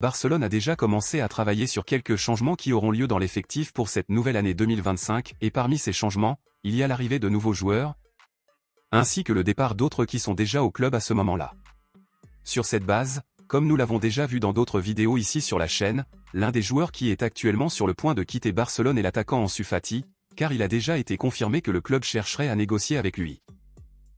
Barcelone a déjà commencé à travailler sur quelques changements qui auront lieu dans l'effectif pour cette nouvelle année 2025, et parmi ces changements, il y a l'arrivée de nouveaux joueurs, ainsi que le départ d'autres qui sont déjà au club à ce moment-là. Sur cette base, comme nous l'avons déjà vu dans d'autres vidéos ici sur la chaîne, l'un des joueurs qui est actuellement sur le point de quitter Barcelone est l'attaquant Ansu Fati, car il a déjà été confirmé que le club chercherait à négocier avec lui.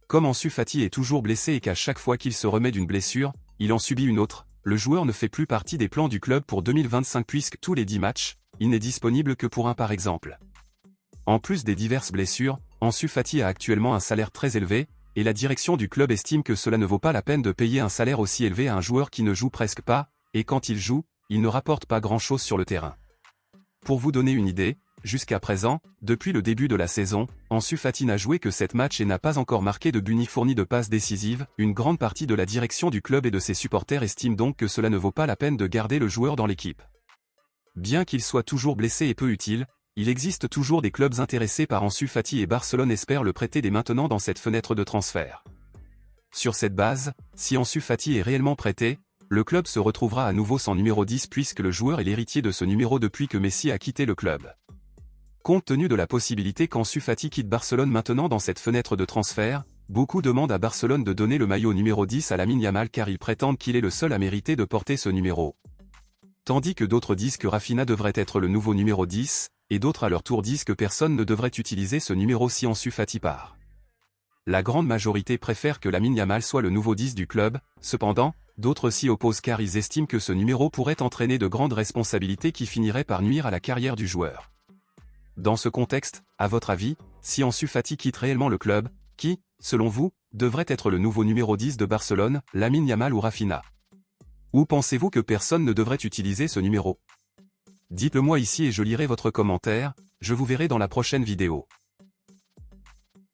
Comme Ansu Fati est toujours blessé et qu'à chaque fois qu'il se remet d'une blessure, il en subit une autre, le joueur ne fait plus partie des plans du club pour 2025 puisque tous les 10 matchs, il n'est disponible que pour un par exemple. En plus des diverses blessures, Ansu Fati a actuellement un salaire très élevé, et la direction du club estime que cela ne vaut pas la peine de payer un salaire aussi élevé à un joueur qui ne joue presque pas, et quand il joue, il ne rapporte pas grand-chose sur le terrain. Pour vous donner une idée, jusqu'à présent, depuis le début de la saison, Ansu Fati n'a joué que 7 matchs et n'a pas encore marqué de but ni fourni de passes décisives. Une grande partie de la direction du club et de ses supporters estime donc que cela ne vaut pas la peine de garder le joueur dans l'équipe. Bien qu'il soit toujours blessé et peu utile, il existe toujours des clubs intéressés par Ansu Fati et Barcelone espère le prêter dès maintenant dans cette fenêtre de transfert. Sur cette base, si Ansu Fati est réellement prêté, le club se retrouvera à nouveau sans numéro 10 puisque le joueur est l'héritier de ce numéro depuis que Messi a quitté le club. Compte tenu de la possibilité qu'Ansu Fati quitte Barcelone maintenant dans cette fenêtre de transfert, beaucoup demandent à Barcelone de donner le maillot numéro 10 à Lamine Yamal car ils prétendent qu'il est le seul à mériter de porter ce numéro. Tandis que d'autres disent que Rafinha devrait être le nouveau numéro 10, et d'autres à leur tour disent que personne ne devrait utiliser ce numéro si Ansu Fati part. La grande majorité préfère que Lamine Yamal soit le nouveau 10 du club, cependant, d'autres s'y opposent car ils estiment que ce numéro pourrait entraîner de grandes responsabilités qui finiraient par nuire à la carrière du joueur. Dans ce contexte, à votre avis, si Ansu Fati quitte réellement le club, qui, selon vous, devrait être le nouveau numéro 10 de Barcelone, Lamine Yamal ou Rafinha? Ou pensez-vous que personne ne devrait utiliser ce numéro? Dites-le moi ici et je lirai votre commentaire, je vous verrai dans la prochaine vidéo.